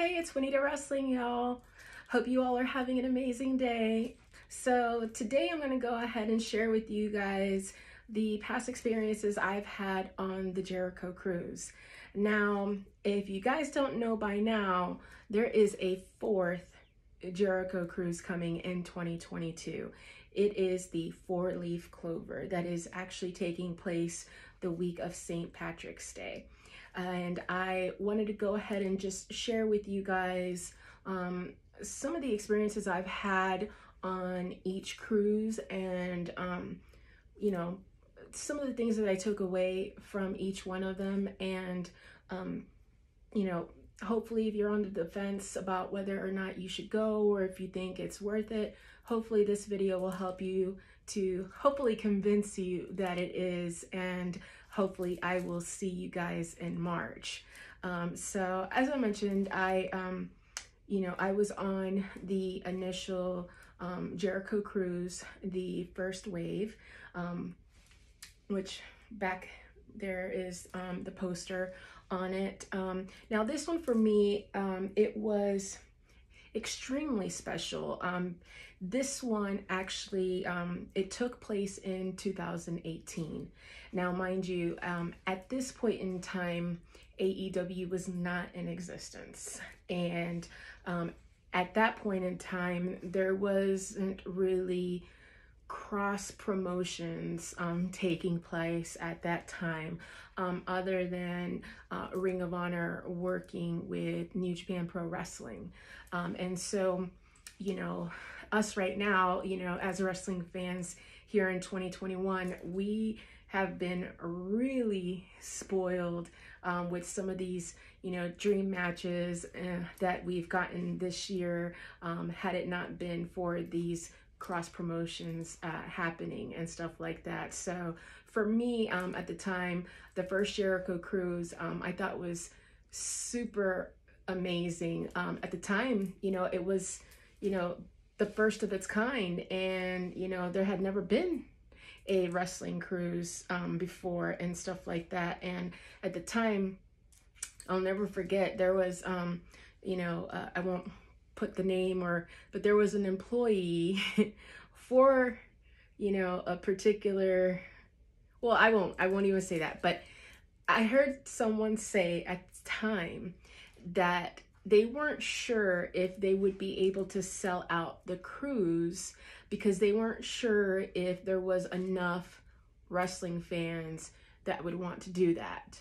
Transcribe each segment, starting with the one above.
Hey, it's Juanita Wrestling, y'all. Hope you all are having an amazing day. So today I'm going to go ahead and share with you guys the past experiences I've had on the Jericho Cruise. Now, if you guys don't know by now, there is a fourth Jericho Cruise coming in 2022. It is the 4-leaf Clover that is actually taking place the week of St. Patrick's Day. And I wanted to go ahead and just share with you guys some of the experiences I've had on each cruise and, you know, some of the things that I took away from each one of them. And, you know, hopefully if you're on the fence about whether or not you should go or if you think it's worth it, hopefully this video will help you to hopefully convince you that it is, and hopefully I will see you guys in March. So as I mentioned, I was on the initial Jericho Cruise, the first wave, which back there is the poster on it. Now this one for me, it was extremely special. This one actually, it took place in 2018. Now, mind you, at this point in time, AEW was not in existence. And at that point in time, there wasn't really cross promotions taking place at that time, other than Ring of Honor working with New Japan Pro Wrestling. And so, you know, us right now, you know, as wrestling fans here in 2021, we have been really spoiled with some of these, you know, dream matches that we've gotten this year, had it not been for these cross promotions happening and stuff like that. So for me, at the time, the first Jericho Cruise, I thought was super amazing. At the time, you know, it was, you know, the first of its kind, and you know, there had never been a wrestling cruise before and stuff like that. And at the time, I'll never forget, there was you know, I won't put the name, but there was an employee for, you know, a particular, well, I won't even say that, but I heard someone say at the time that they weren't sure if they would be able to sell out the cruise because they weren't sure if there was enough wrestling fans that would want to do that.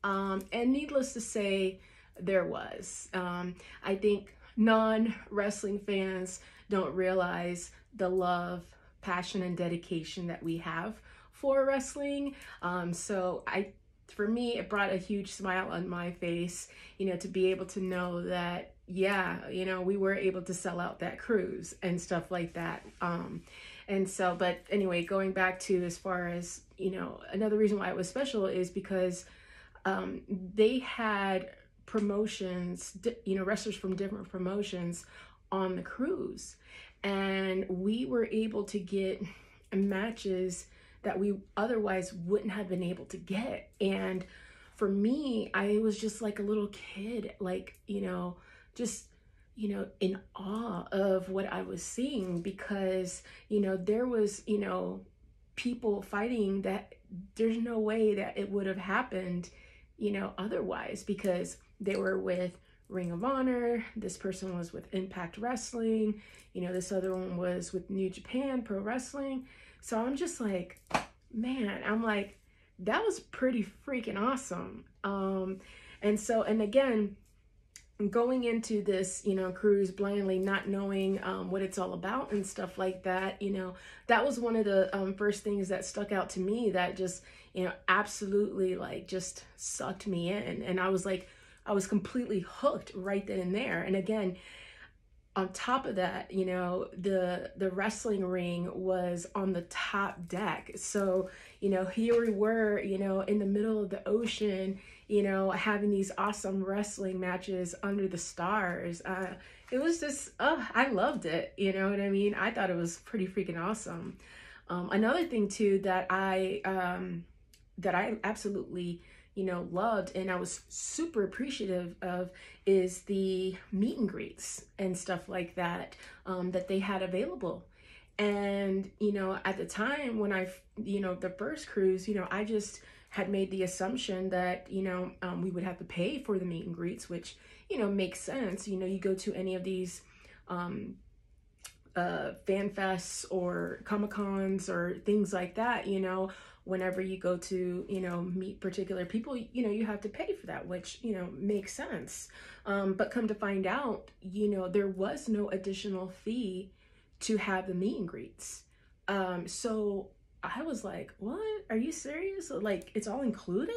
And needless to say, there was. I think non-wrestling fans don't realize the love, passion, and dedication that we have for wrestling. So for me, it brought a huge smile on my face, you know, to be able to know that, yeah, you know, we were able to sell out that cruise and stuff like that. And so, but anyway, going back to as far as, you know, another reason why it was special is because they had promotions, you know, wrestlers from different promotions on the cruise. And we were able to get matches that we otherwise wouldn't have been able to get. And for me, I was just like a little kid, like, you know, just, you know, in awe of what I was seeing, because, you know, there was, you know, people fighting that there's no way that it would have happened, you know, otherwise, because they were with Ring of Honor, this person was with Impact Wrestling, you know, this other one was with New Japan Pro Wrestling. So I'm just like, man, I'm like, that was pretty freaking awesome. And so, and again, going into this, you know, cruise blindly, not knowing what it's all about and stuff like that, you know, that was one of the first things that stuck out to me that just, you know, absolutely like just sucked me in. And I was like, I was completely hooked right then and there. And again, on top of that, you know, the wrestling ring was on the top deck. So, you know, here we were, you know, in the middle of the ocean, you know, having these awesome wrestling matches under the stars. It was just, I loved it. You know what I mean? I thought it was pretty freaking awesome. Another thing too that I absolutely, loved and I was super appreciative of is the meet and greets and stuff like that, that they had available. And, at the time when the first cruise, I just had made the assumption that, we would have to pay for the meet and greets, which, makes sense. You go to any of these fan fests or Comic-Cons or things like that, whenever you go to, meet particular people, you have to pay for that, which, makes sense. But come to find out, there was no additional fee to have the meet and greets. So I was like, what? Are you serious? Like, it's all included?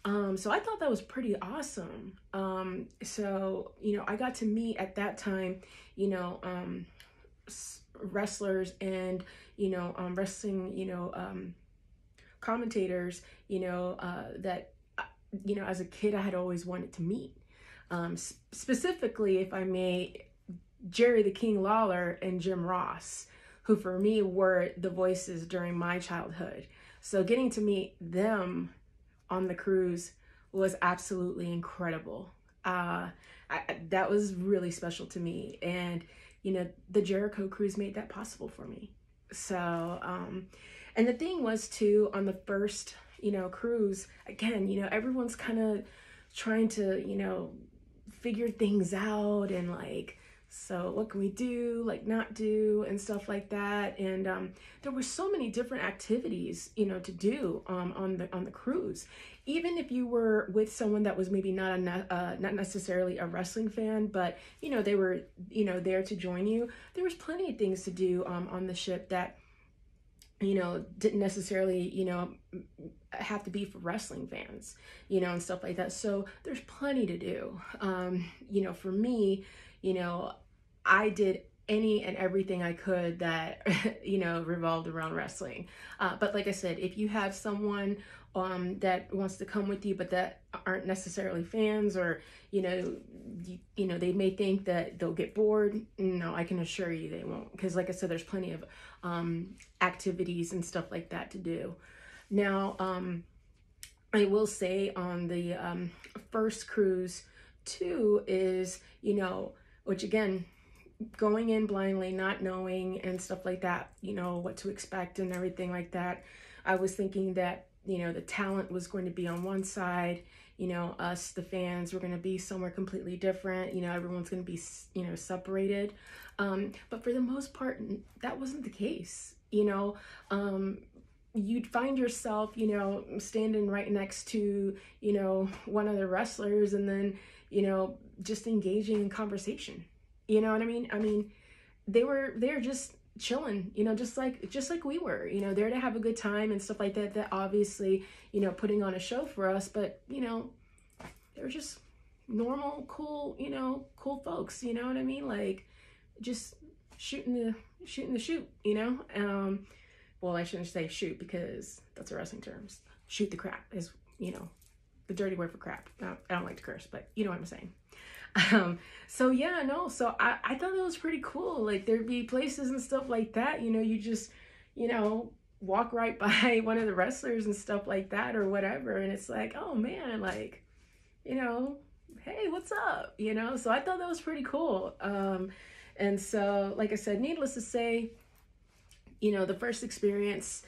So I thought that was pretty awesome. So, I got to meet at that time, wrestlers and, wrestling, commentators, that, as a kid, I had always wanted to meet. Specifically, if I may, Jerry the King Lawler and Jim Ross, who for me were the voices during my childhood. So getting to meet them on the cruise was absolutely incredible. That was really special to me. And, the Jericho Cruise made that possible for me. So, and the thing was too, on the first, cruise, again, everyone's kind of trying to, figure things out and like, so what can we do, like not do and stuff like that. And there were so many different activities, to do on the cruise. Even if you were with someone that was maybe not necessarily a wrestling fan, but they were there to join you, there was plenty of things to do on the ship that didn't necessarily have to be for wrestling fans, and stuff like that. So there's plenty to do. For me, I did any and everything I could that, revolved around wrestling. But like I said, if you have someone that wants to come with you, but that aren't necessarily fans, or, they may think that they'll get bored. No, I can assure you they won't. Because like I said, there's plenty of activities and stuff like that to do. Now, I will say on the first cruise too is, which again, going in blindly, not knowing and stuff like that, what to expect and everything like that. I was thinking that, the talent was going to be on one side, us, the fans, were going to be somewhere completely different. Everyone's going to be, separated. But for the most part, that wasn't the case. You'd find yourself, standing right next to, one of the wrestlers, and then, just engaging in conversation. You know what I mean? I mean, they're just chilling, just like we were, there to have a good time and stuff like that, that obviously, putting on a show for us, but, they were just normal, cool, cool folks, you know what I mean? Like, just shooting the shoot, well, I shouldn't say shoot because that's a wrestling term. Shoot the crap is, the dirty word for crap. I don't like to curse, but you know what I'm saying. So yeah, no, so I thought that was pretty cool. Like, there'd be places and stuff like that, you just, walk right by one of the wrestlers and stuff like that or whatever. And it's like, oh man, like, hey, what's up? So I thought that was pretty cool. And so, like I said, needless to say, the first experience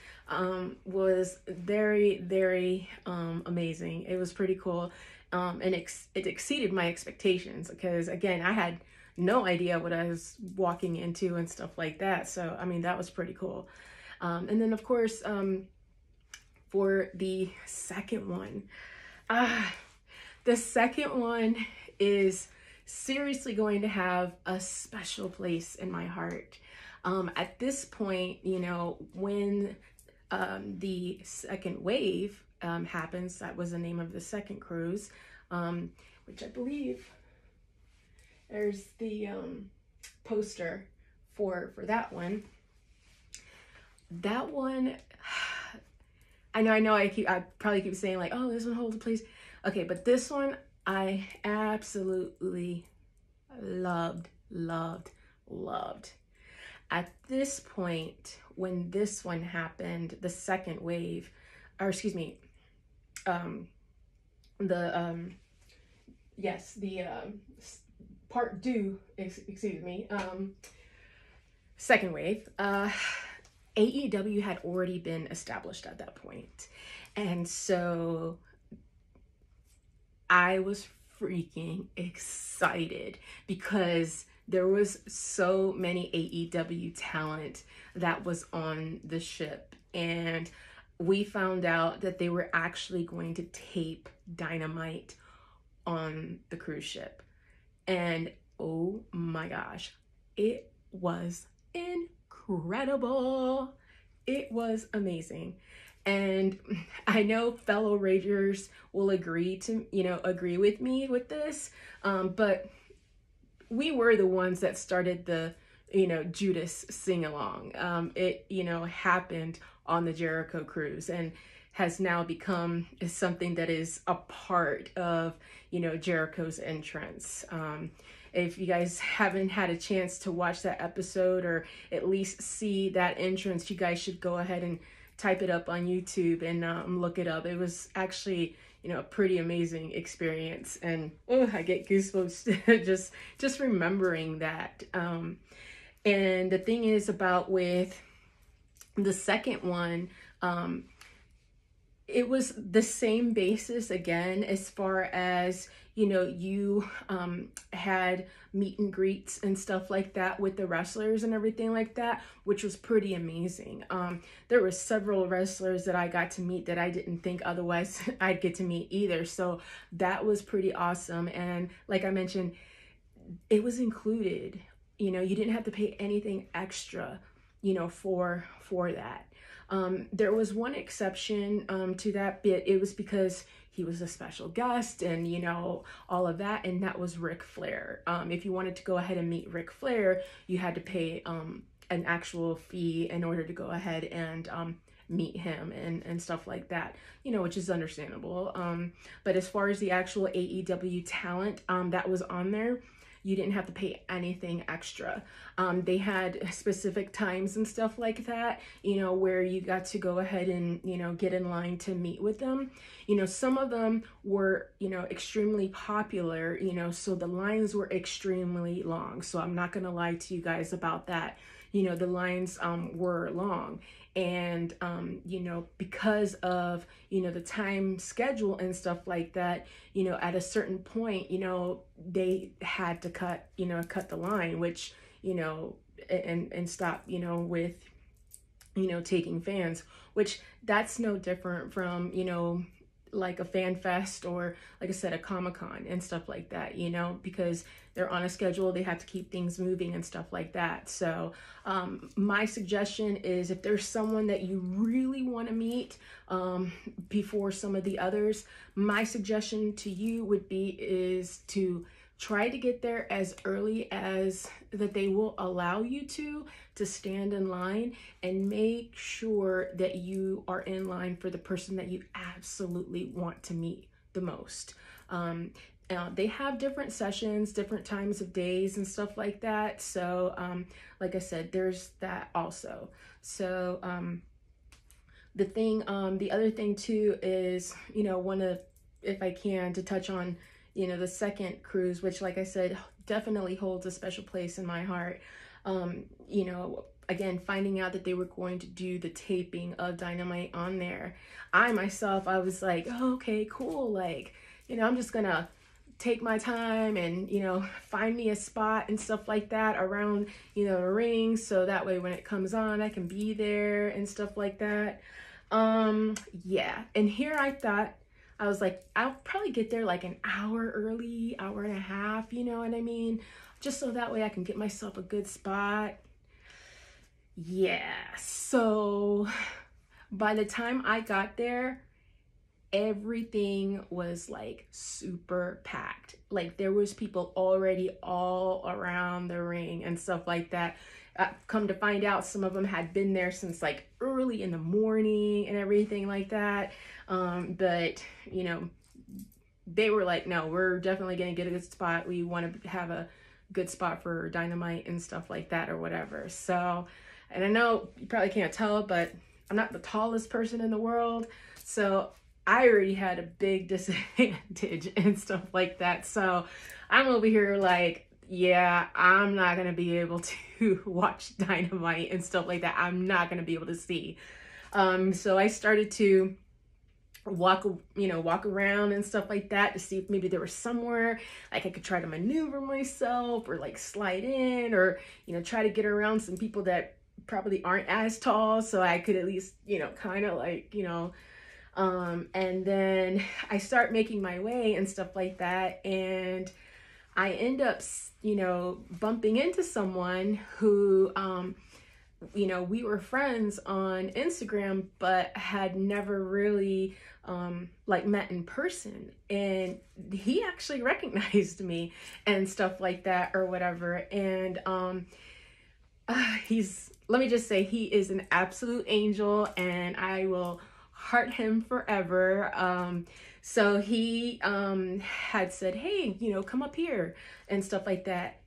was very, very amazing. It was pretty cool. And it exceeded my expectations because, again, I had no idea what I was walking into and stuff like that. So, I mean, that was pretty cool. And then, of course, for the second one, the second one is seriously going to have a special place in my heart. At this point, when the second wave happens, that was the name of the second cruise, which I believe there's the poster for that one. That one, I know I probably keep saying like, oh, this one holds a place. Okay, but this one I absolutely loved. At this point, when this one happened, the second wave, or excuse me, yes, the part two, excuse me, second wave, AEW had already been established at that point. And so I was freaking excited because there was so many AEW talent that was on the ship. And we found out that they were actually going to tape Dynamite on the cruise ship. And oh my gosh, it was incredible. It was amazing. And I know fellow Ragers will agree with me with this. But we were the ones that started the, Judas sing along. It, happened on the Jericho Cruise and has now become something that is a part of, Jericho's entrance. If you guys haven't had a chance to watch that episode or at least see that entrance, you guys should go ahead and type it up on YouTube and look it up. It was actually, a pretty amazing experience, and I get goosebumps just remembering that. And the thing is about with the second one, it was the same basis again, as far as, you had meet and greets and stuff like that with the wrestlers and everything like that, which was pretty amazing. There were several wrestlers that I got to meet that I didn't think otherwise I'd get to meet either. So that was pretty awesome. And like I mentioned, it was included, you didn't have to pay anything extra, for that. There was one exception to that bit. It was because he was a special guest and, all of that. And that was Ric Flair. If you wanted to go ahead and meet Ric Flair, you had to pay an actual fee in order to go ahead and meet him and stuff like that, which is understandable. But as far as the actual AEW talent that was on there, you didn't have to pay anything extra. They had specific times and stuff like that, where you got to go ahead and, get in line to meet with them. Some of them were, extremely popular, so the lines were extremely long. So I'm not going to lie to you guys about that. The lines were long. And, because of, the time schedule and stuff like that, at a certain point, they had to cut the line, which, and stop, with, taking fans, which that's no different from, like a fan fest or, like I said, a Comic-Con and stuff like that, because they're on a schedule, they have to keep things moving and stuff like that. So my suggestion is, if there's someone that you really want to meet before some of the others, my suggestion to you would be is to try to get there as early as that they will allow you to stand in line, and make sure that you are in line for the person that you absolutely want to meet the most. They have different sessions, different times of days and stuff like that. So like I said, there's that also. So the other thing too is, if I can, to touch on, the second cruise, which, like I said, definitely holds a special place in my heart. Again, finding out that they were going to do the taping of Dynamite on there, I was like, oh, okay, cool. Like, I'm just gonna take my time and, find me a spot and stuff like that around, the ring. So that way when it comes on, I can be there and stuff like that. Yeah. And here I was like, I'll probably get there like an hour early, hour and a half, you know what I mean? Just so that way I can get myself a good spot. Yeah. So by the time I got there, everything was like super packed. Like there was people already all around the ring and stuff like that. Come to find out, some of them had been there since like early in the morning and everything like that. But they were like, no, we're definitely gonna get a good spot. We want to have a good spot for Dynamite and stuff like that or whatever. So, and I know you probably can't tell, but I'm not the tallest person in the world. So I already had a big disadvantage and stuff like that. So I'm over here like, yeah, I'm not going to be able to watch Dynamite and stuff like that. I'm not going to be able to see. So I started to walk around and stuff like that to see if maybe there was somewhere like I could try to maneuver myself or like slide in, or, try to get around some people that probably aren't as tall, so I could at least, kind of like, and then I start making my way and stuff like that. And I end up, bumping into someone who, we were friends on Instagram, but had never really like met in person. And he actually recognized me and stuff like that or whatever. And let me just say, he is an absolute angel, and I will heart him forever. So he had said, hey, come up here and stuff like that.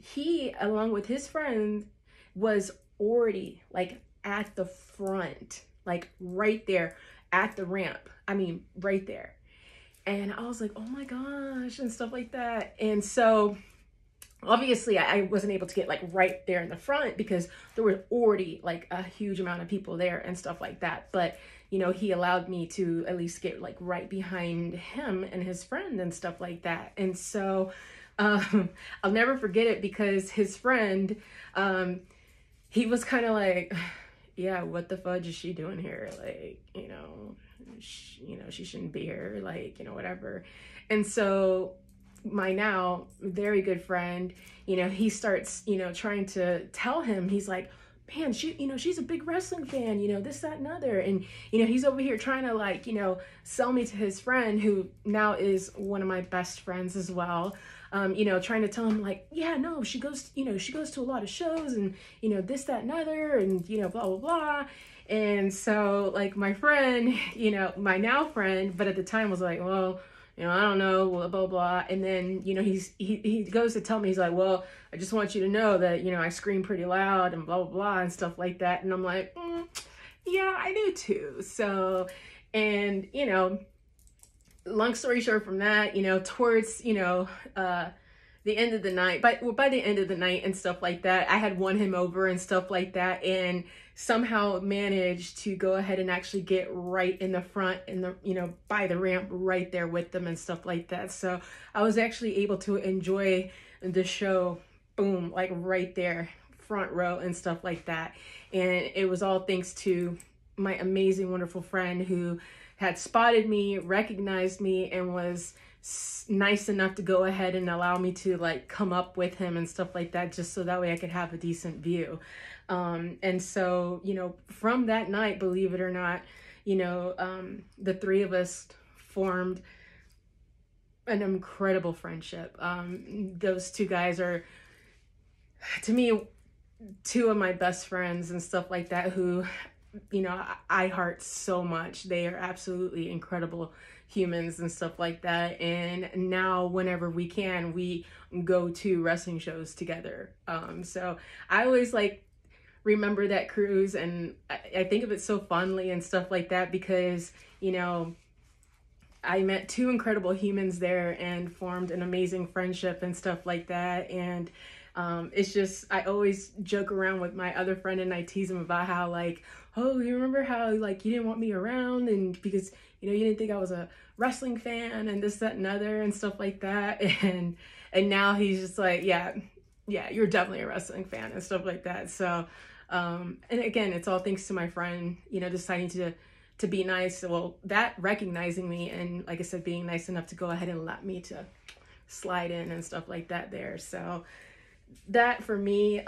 He, along with his friend, was already like at the front, like right there at the ramp. I mean, right there. And I was like, oh my gosh, and stuff like that. And so obviously I wasn't able to get like right there in the front because there was already like a huge amount of people there and stuff like that. But he allowed me to at least get like right behind him and his friend and stuff like that. And so I'll never forget it, because his friend, he was kind of like, yeah, what the fudge is she doing here? Like, she shouldn't be here, like, whatever. And so my now very good friend, he starts, trying to tell him, he's like, man, she's a big wrestling fan, this, that, and other. And, he's over here trying to like, sell me to his friend, who now is one of my best friends as well. Trying to tell him like, yeah, no, she goes to a lot of shows and, this, that, and other, and, blah, blah, blah. And so like my friend, my now friend, but at the time was like, well, I don't know, blah, blah, blah. And then, he goes to tell me, he's like, well, I just want you to know that, I scream pretty loud and blah, blah, blah, and stuff like that. And I'm like, yeah, I do too. So, and, long story short from that, towards, the end of the night, by the end of the night and stuff like that, I had won him over and stuff like that, and somehow managed to go ahead and actually get right in the front, in the, by the ramp right there with them and stuff like that. So I was actually able to enjoy the show, boom, like right there, front row and stuff like that. And it was all thanks to my amazing, wonderful friend who had spotted me, recognized me, and was nice enough to go ahead and allow me to like come up with him and stuff like that, just so that way I could have a decent view. And so, from that night, believe it or not, the three of us formed an incredible friendship. Those two guys are, to me, two of my best friends and stuff like that, who, I heart so much. They are absolutely incredible humans and stuff like that. And now whenever we can, we go to wrestling shows together. So I always like remember that cruise, and I think of it so fondly and stuff like that, because, I met two incredible humans there and formed an amazing friendship and stuff like that. And it's just, I always joke around with my other friend, and I tease him about how like, oh, you remember how like you didn't want me around, and because you didn't think I was a wrestling fan and this, that, and other and stuff like that. And now he's just like, yeah, you're definitely a wrestling fan and stuff like that. So and again, it's all thanks to my friend, deciding to be nice. Well, that recognizing me, and like I said, being nice enough to go ahead and let me to slide in and stuff like that there. So that for me,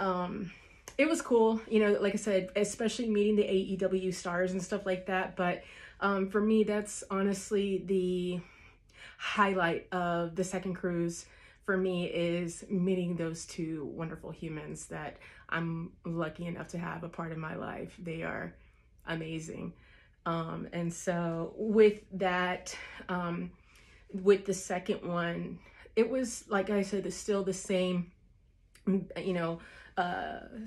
it was cool, like I said, especially meeting the AEW stars and stuff like that. But for me, that's honestly the highlight of the second cruise for me, is meeting those two wonderful humans that I'm lucky enough to have a part of my life. They are amazing. And so with that, with the second one, it was, like I said, it's still the same,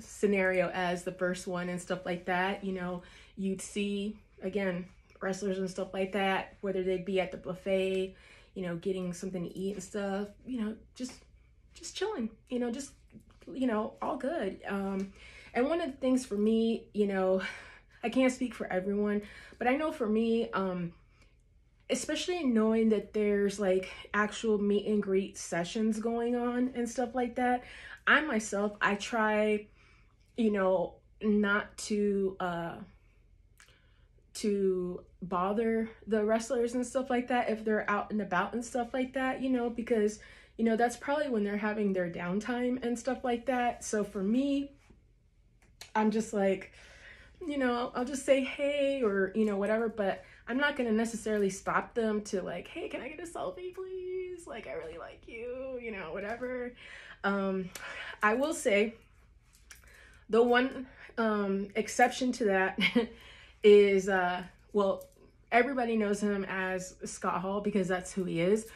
scenario as the first one and stuff like that. You'd see, again, wrestlers and stuff like that, whether they'd be at the buffet, you know, getting something to eat and stuff, you know, just chilling, you know, just, you know, all good. And one of the things for me, you know, I can't speak for everyone, but I know for me, especially knowing that there's like actual meet and greet sessions going on and stuff like that, I myself, I try, you know, not to bother the wrestlers and stuff like that if they're out and about and stuff like that, you know, because, you know, that's probably when they're having their downtime and stuff like that. So for me, I'm just like, you know, I'll just say, hey, or, you know, whatever, but I'm not going to necessarily stop them to like, hey, can I get a selfie, please? Like, I really like you, know, whatever. I will say the one exception to that is, well, everybody knows him as Scott Hall because that's who he is.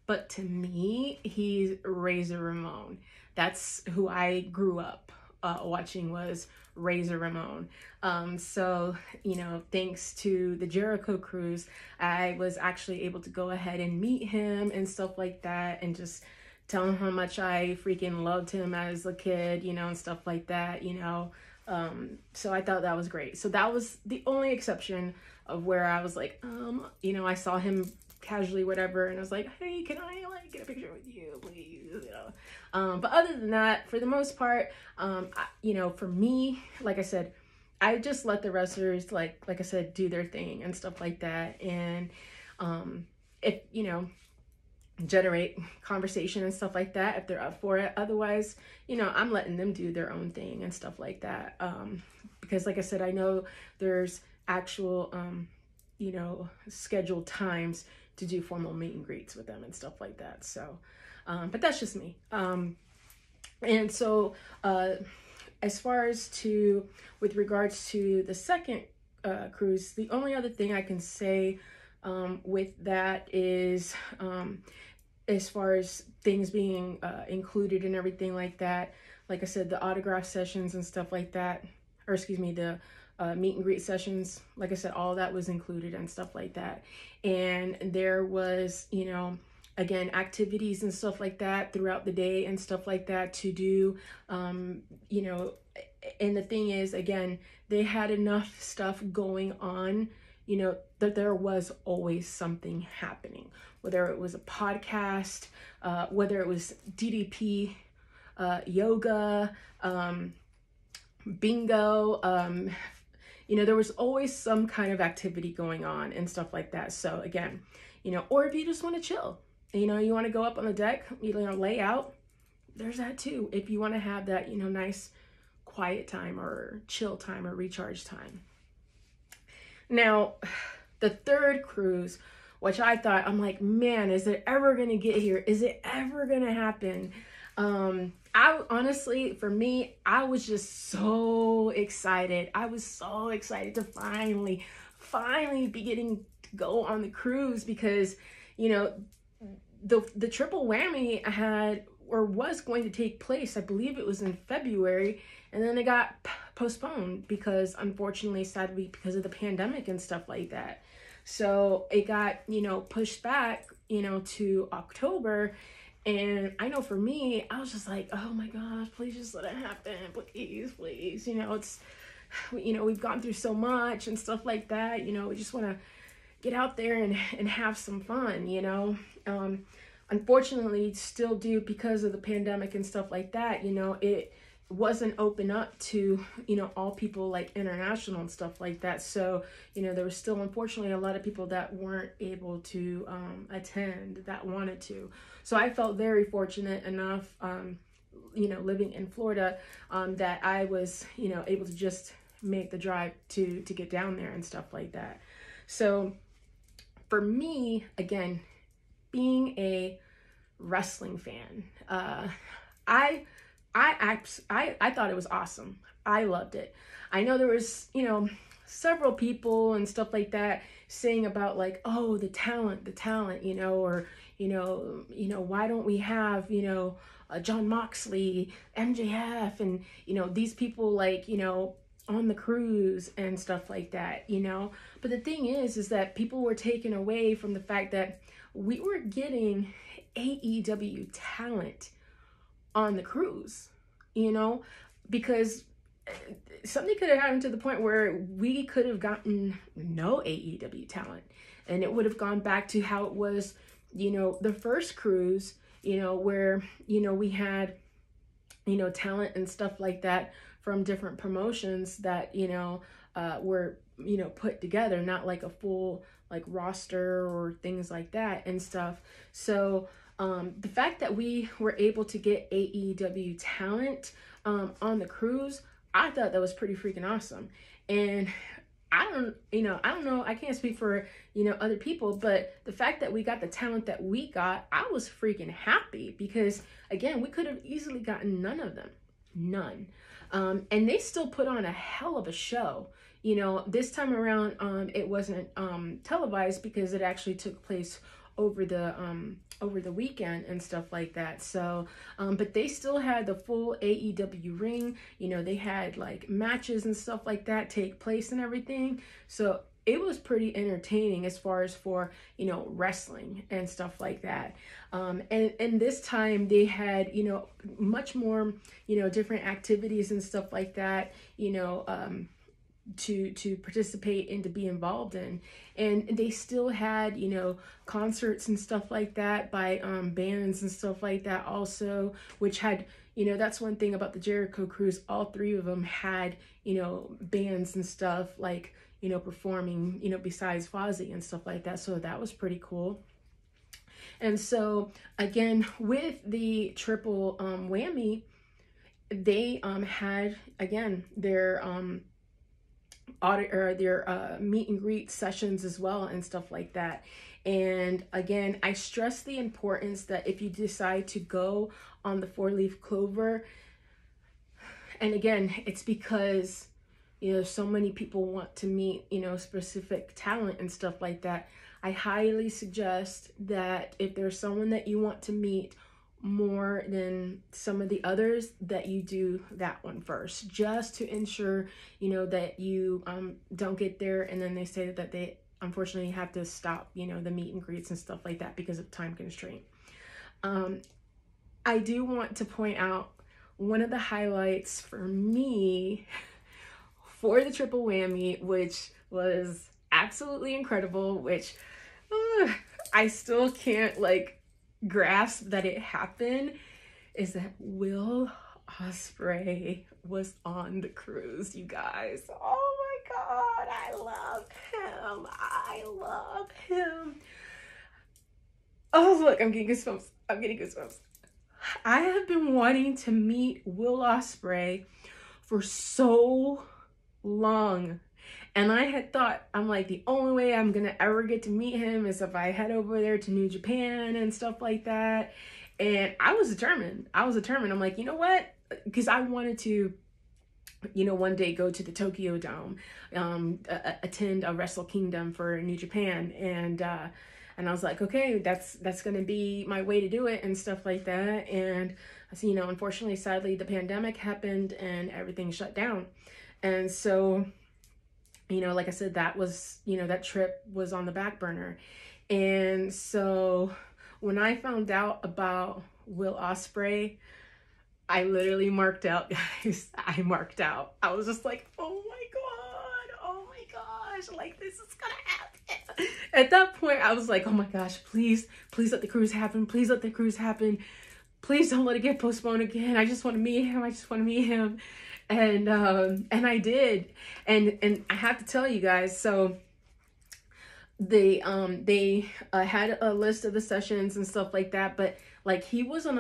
But to me, he's Razor Ramon. That's who I grew up watching, was Razor Ramon. So, you know, thanks to the Jericho Cruise, I was actually able to go ahead and meet him and stuff like that, and just tell him how much I freaking loved him as a kid, you know, and stuff like that, you know. So I thought that was great. So that was the only exception of where I was like, you know, I saw him casually, whatever, and I was like, hey, can I like get a picture with you, please, you know. But other than that, for the most part, you know, for me, like I said, I just let the wrestlers, like I said, do their thing and stuff like that. And if, you know, generate conversation and stuff like that if they're up for it. Otherwise, you know, I'm letting them do their own thing and stuff like that. Because like I said, I know there's actual, you know, scheduled times to do formal meet and greets with them and stuff like that. So, but that's just me. And so, as far as with regards to the second cruise, the only other thing I can say with that is, as far as things being included and everything like that, like I said, the autograph sessions and stuff like that, or excuse me, the meet and greet sessions, like I said, all that was included and stuff like that. And there was, you know, again, activities and stuff like that throughout the day and stuff like that to do, you know. And the thing is, again, they had enough stuff going on, you know, that there was always something happening, whether it was a podcast, whether it was DDP, yoga, bingo, you know, there was always some kind of activity going on and stuff like that. So again, you know, or if you just want to chill, you know, you want to go up on the deck, you know, lay out, there's that too. If you want to have that, you know, nice quiet time or chill time or recharge time. Now, the third cruise, which I thought, I'm like, man, is it ever going to get here? Is it ever going to happen? I honestly, for me, I was just so excited. I was so excited to finally be getting to go on the cruise because, you know, the triple whammy had or was going to take place. I believe it was in February, and then it got postponed because, unfortunately, sadly, because of the pandemic and stuff like that. So it got, you know, pushed back, you know, to October. And I know for me, I was just like, oh my gosh, please just let it happen. Please. You know, you know, we've gone through so much and stuff like that. You know, we just want to get out there and have some fun, you know. Unfortunately, still do because of the pandemic and stuff like that, you know, it wasn't open up to, you know, all people like international and stuff like that. So, you know, there was still, unfortunately, a lot of people that weren't able to attend that wanted to. So I felt very fortunate enough, you know, living in Florida, that I was, you know, able to just make the drive to get down there and stuff like that. So for me, again, being a wrestling fan, I thought it was awesome. I loved it. I know there was, you know, several people and stuff like that saying about like, oh, the talent, you know, or, you know, why don't we have, you know, John Moxley, MJF, and, you know, these people like, you know, on the cruise and stuff like that, you know. But the thing is that people were taken away from the fact that we were getting AEW talent on the cruise, you know, because something could have happened to the point where we could have gotten no AEW talent, and it would have gone back to how it was, you know, the first cruise, you know, where, you know, we had, you know, talent and stuff like that from different promotions that, you know, were, you know, put together, not like a full like roster or things like that and stuff. So the fact that we were able to get AEW talent on the cruise, I thought that was pretty freaking awesome. And I don't know, I can't speak for, you know, other people, but the fact that we got the talent that we got, I was freaking happy, because again, we could have easily gotten none of them, none. And they still put on a hell of a show. You know, this time around, it wasn't televised because it actually took place over the weekend and stuff like that. So, but they still had the full AEW ring. You know, they had like matches and stuff like that take place and everything. So it was pretty entertaining as far as for, you know, wrestling and stuff like that. And this time they had, you know, much more, you know, different activities and stuff like that, you know, to participate and to be involved in. And they still had, you know, concerts and stuff like that by bands and stuff like that also, which had, you know, that's one thing about the Jericho Cruise. All three of them had, you know, bands and stuff like, you know, performing, you know, besides Fozzy and stuff like that. So that was pretty cool. And so again, with the triple whammy, they had, again, their audit or their meet and greet sessions as well and stuff like that. And again, I stress the importance that if you decide to go on the 4-leaf clover, and again, it's because, you know, so many people want to meet, you know, specific talent and stuff like that. I highly suggest that if there's someone that you want to meet more than some of the others, that you do that one first, just to ensure, you know, that you don't get there and then they say that they unfortunately have to stop, you know, the meet and greets and stuff like that because of time constraint. I do want to point out one of the highlights for me for the triple whammy, which was absolutely incredible, which I still can't like grasp that it happened, is that Will Ospreay was on the cruise, you guys. Oh my God, I love him. I love him. Oh, look, I'm getting goosebumps. I'm getting goosebumps. I have been wanting to meet Will Ospreay for so long. And I had thought, I'm like, the only way I'm going to ever get to meet him is if I head over there to New Japan and stuff like that. And I was determined. I'm like, you know what? Because I wanted to, you know, one day go to the Tokyo Dome, attend a Wrestle Kingdom for New Japan. And I was like, okay, that's going to be my way to do it and stuff like that. And, so, you know, unfortunately, sadly, the pandemic happened and everything shut down. And so, you know, like I said, that was, you know, that trip was on the back burner. And so when I found out about Will Ospreay, I literally marked out, guys. I marked out. I was just like, oh my gosh, like this is gonna happen. At that point, I was like, oh my gosh, please let the cruise happen. Please let the cruise happen. Please don't let it get postponed again. I just want to meet him. And I did. And I have to tell you guys, so they had a list of the sessions and stuff like that, but like he wasn't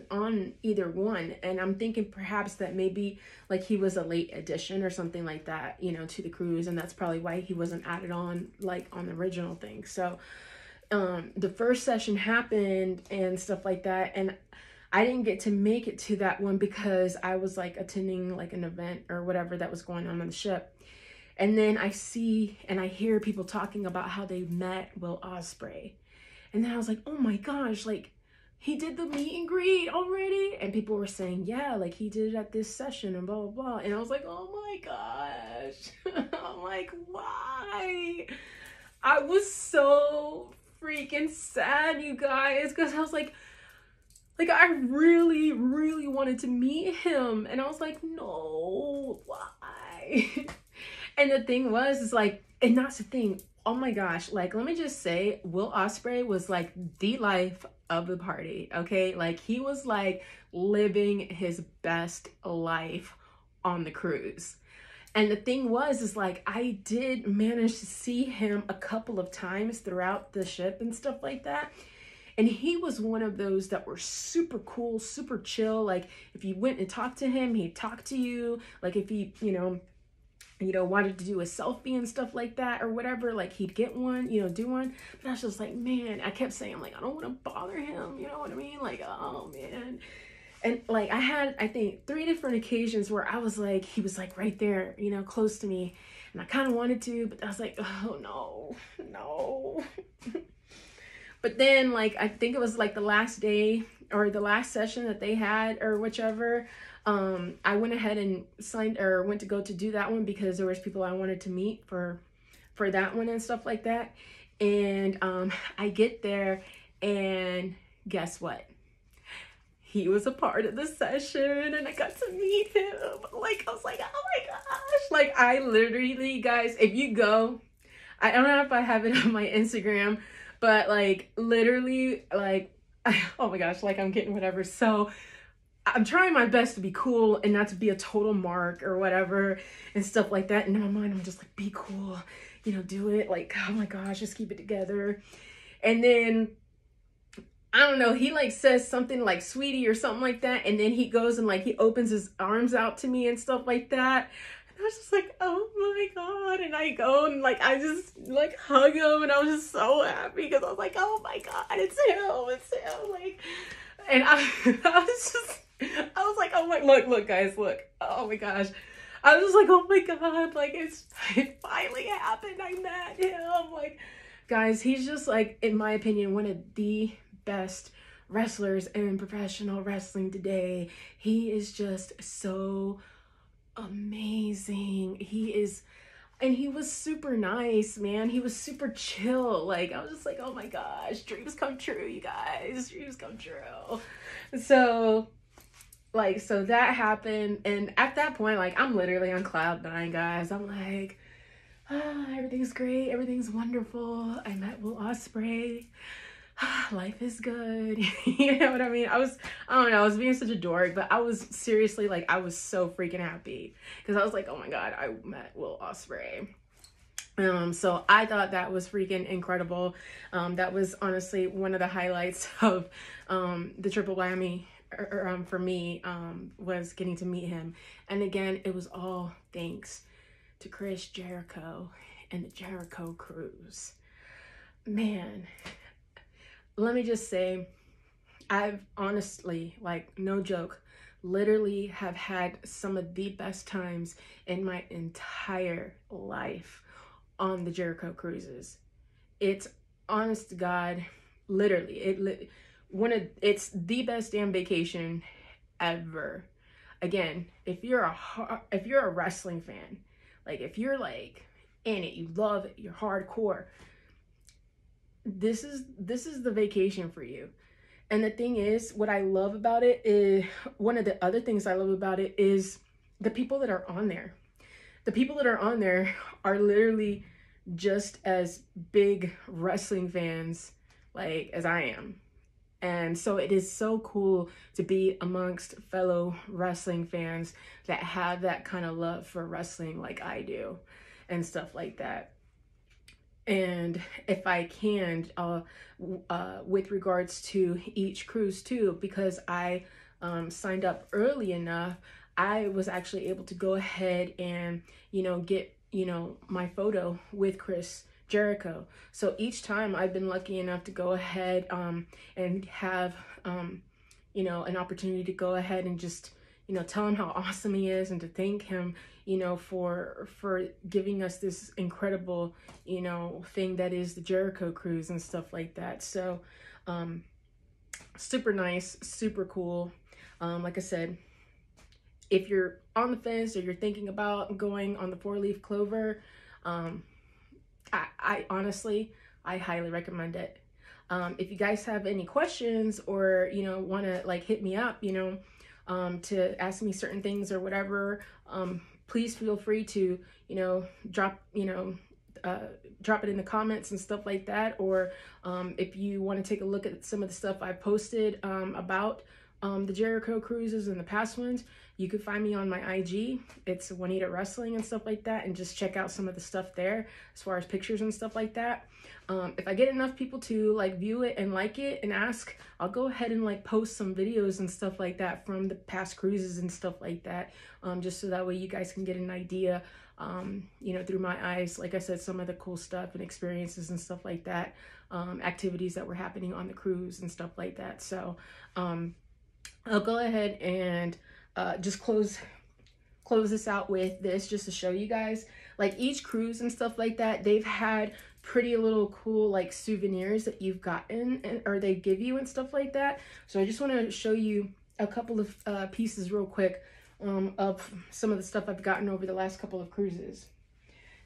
on either one. And I'm thinking perhaps that maybe like he was a late addition or something like that, you know, to the cruise, and that's probably why he wasn't added on like on the original thing. So the first session happened and stuff like that, and I didn't get to make it to that one because I was like attending like an event or whatever that was going on the ship. And then I see and I hear people talking about how they met Will Ospreay. And then I was like, oh my gosh, like he did the meet and greet already? And people were saying, yeah, like he did it at this session and blah, blah, blah. And I was like, oh my gosh. I'm like, why? I was so freaking sad, you guys, because I was like I really, really wanted to meet him. And I was like, no, why? And the thing was, is like, and that's the thing. Oh my gosh. Like, let me just say, Will Ospreay was like the life of the party. Okay. Like he was like living his best life on the cruise. And the thing was, is like, I did manage to see him a couple of times throughout the ship and stuff like that. And he was one of those that were super cool, super chill. Like if you went and talked to him, he'd talk to you. Like if he, wanted to do a selfie and stuff like that or whatever, like he'd get one, do one. But I was just like, man, I kept saying, like, I don't want to bother him. You know what I mean? Like, oh man. And like I had, I think 3 different occasions where I was like, he was like right there, close to me. And I kind of wanted to, but I was like, oh no. But then like, I think it was like the last day or the last session that they had or whichever, I went ahead and went to go to do that one because there was people I wanted to meet for that one and stuff like that. And I get there and guess what? He was a part of the session and I got to meet him. Like, I was like, oh my gosh. Like, I literally, guys, if you go, I don't know if I have it on my Instagram, but like, literally, like, oh my gosh, like I'm getting whatever. So I'm trying my best to be cool and not to be a total mark or whatever and stuff like that. And in my mind, I'm just like, be cool, do it. Like, oh my gosh, just keep it together. And then I don't know, he like says something like sweetie or something like that. And then he goes and like, he opens his arms out to me and stuff like that. And I was just like, oh my God. And I go and like, I just like hug him. And I was just so happy because I was like, oh my God, it's him. Like, and I was like, oh my, look guys, look. Oh my gosh. I was just like, oh my God, like it finally happened. I met him. Like, guys, he's just like, in my opinion, one of the best wrestlers in professional wrestling today. He is just so amazing. And he was super nice, man. He was super chill. Like, I was just like, oh my gosh, dreams come true, you guys. Dreams come true. So that happened. And at that point, like, I'm literally on cloud 9, guys. I'm like, everything's great. Everything's wonderful. I met Will Ospreay. Life is good. You know what I mean? I don't know, I was being such a dork, but I was seriously like, I was so freaking happy because I was like, oh my God, I met Will Ospreay. So I thought that was freaking incredible. That was honestly one of the highlights of the triple whammy for me, was getting to meet him. And again, it was all thanks to Chris Jericho and the Jericho Cruise. Man, let me just say, I've honestly, like, no joke, literally have had some of the best times in my entire life on the Jericho Cruises. It's, honest to God, literally, it's the best damn vacation ever. Again, if you're a wrestling fan, like if you're like in it, you love it, you're hardcore, this is the vacation for you. And the thing is, what I love about it is, one of the other things I love about it is the people that are on there. The people that are on there are literally just as big wrestling fans like as I am. And so it is so cool to be amongst fellow wrestling fans that have that kind of love for wrestling like I do and stuff like that. And if I can, with regards to each cruise too, because I signed up early enough, I was actually able to go ahead and, get, my photo with Chris Jericho. So each time I've been lucky enough to go ahead and have, an opportunity to go ahead and just, tell him how awesome he is and to thank him, for giving us this incredible, thing that is the Jericho Cruise and stuff like that. So, super nice, super cool. Like I said, if you're on the fence or you're thinking about going on the 4-leaf Clover, I honestly, I highly recommend it. If you guys have any questions or, you know, want to like hit me up, you know, to ask me certain things or whatever, please feel free to, you know, drop it in the comments and stuff like that. Or if you want to take a look at some of the stuff I posted about the Jericho cruises and the past ones, you can find me on my IG. It's Juanita Wrestling and stuff like that, and just check out some of the stuff there as far as pictures and stuff like that. If I get enough people to like view it and like it and ask, I'll go ahead and like post some videos and stuff like that from the past cruises and stuff like that, just so that way you guys can get an idea, you know, through my eyes, like I said, some of the cool stuff and experiences and stuff like that, activities that were happening on the cruise and stuff like that. So I'll go ahead and just close this out with this, just to show you guys, like each cruise and stuff like that, they've had pretty little cool like souvenirs that you've gotten or they give you and stuff like that. So I just want to show you a couple of pieces real quick of some of the stuff I've gotten over the last couple of cruises.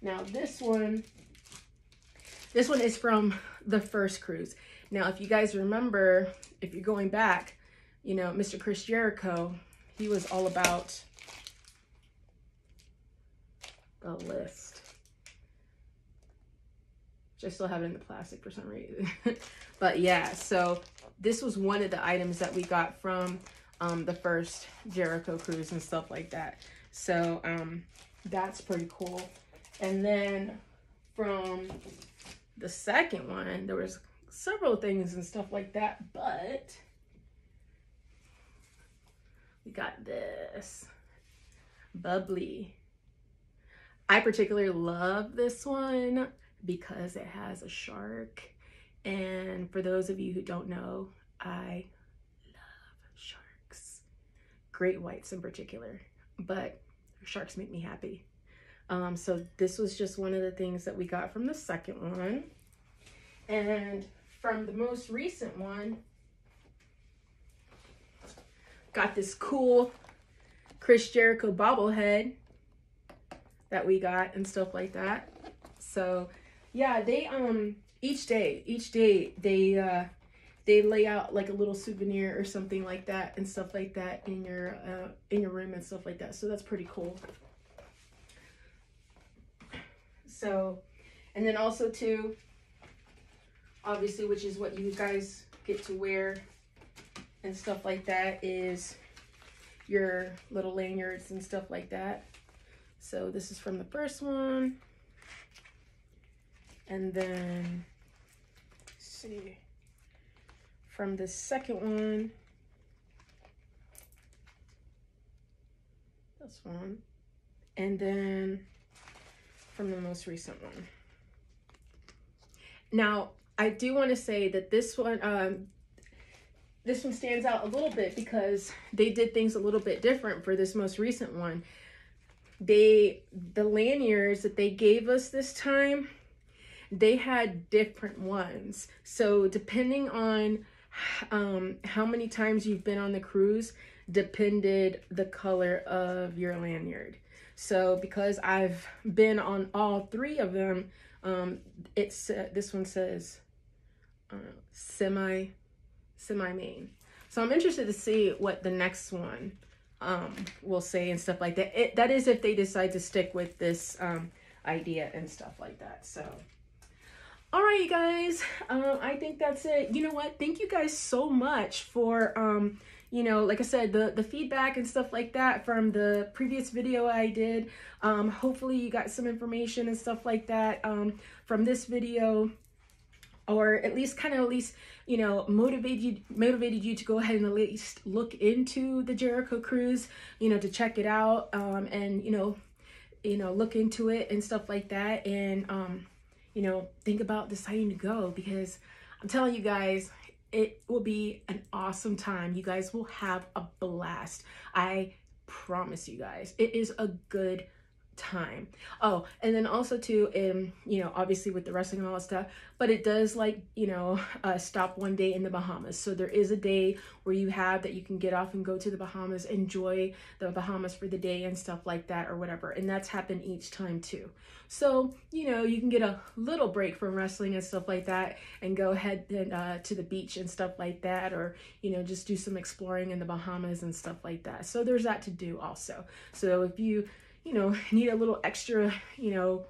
Now this one is from the first cruise. Now if you guys remember, if you're going back, you know, Mr. Chris Jericho, he was all about the list. Which I still have it in the plastic for some reason. But yeah, so this was one of the items that we got from the first Jericho cruise and stuff like that. So that's pretty cool. And then from the second one, there was several things and stuff like that, but we got this bubbly. I particularly love this one because it has a shark. And for those of you who don't know, I love sharks. Great whites in particular, but sharks make me happy. So this was just one of the things that we got from the second one. And from the most recent one, got this cool Chris Jericho bobblehead that we got and stuff like that. So yeah, they each day they lay out like a little souvenir or something like that and stuff like that in your room and stuff like that. So that's pretty cool. So, and then also too, obviously, which is what you guys get to wear and stuff like that, is your little lanyards and stuff like that. So this is from the first one. And then, let's see, from the second one, this one, and then from the most recent one. Now, I do want to say that this one stands out a little bit because they did things a little bit different for this most recent one. The lanyards that they gave us this time, they had different ones. So depending on how many times you've been on the cruise, depended the color of your lanyard. So because I've been on all three of them, this one says semi main. So I'm interested to see what the next one will say and stuff like that. That is if they decide to stick with this idea and stuff like that. So all right, you guys, I think that's it. You know what? Thank you guys so much for you know, like I said, the feedback and stuff like that from the previous video I did. Hopefully you got some information and stuff like that from this video, or at least you know, motivated you to go ahead and at least look into the Jericho Cruise, you know, to check it out, and you know, look into it and stuff like that, and you know, think about deciding to go, because I'm telling you guys, it will be an awesome time. You guys will have a blast. I promise you guys, it is a good time. Oh, and then also too, you know, obviously with the wrestling and all that stuff, but it does like, you know, stop one day in the Bahamas. So there is a day where you have that you can get off and go to the Bahamas, enjoy the Bahamas for the day and stuff like that or whatever. And that's happened each time too. So, you know, you can get a little break from wrestling and stuff like that and go ahead and, to the beach and stuff like that, or, you know, just do some exploring in the Bahamas and stuff like that. So there's that to do also. So if you know, need a little extra, you know,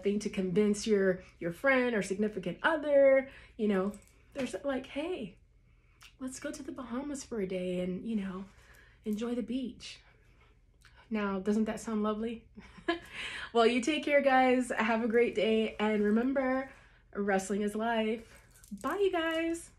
thing to convince your friend or significant other, you know, there's like, hey, let's go to the Bahamas for a day and, you know, enjoy the beach. Now, doesn't that sound lovely? Well, you take care, guys. Have a great day. And remember, wrestling is life. Bye, you guys.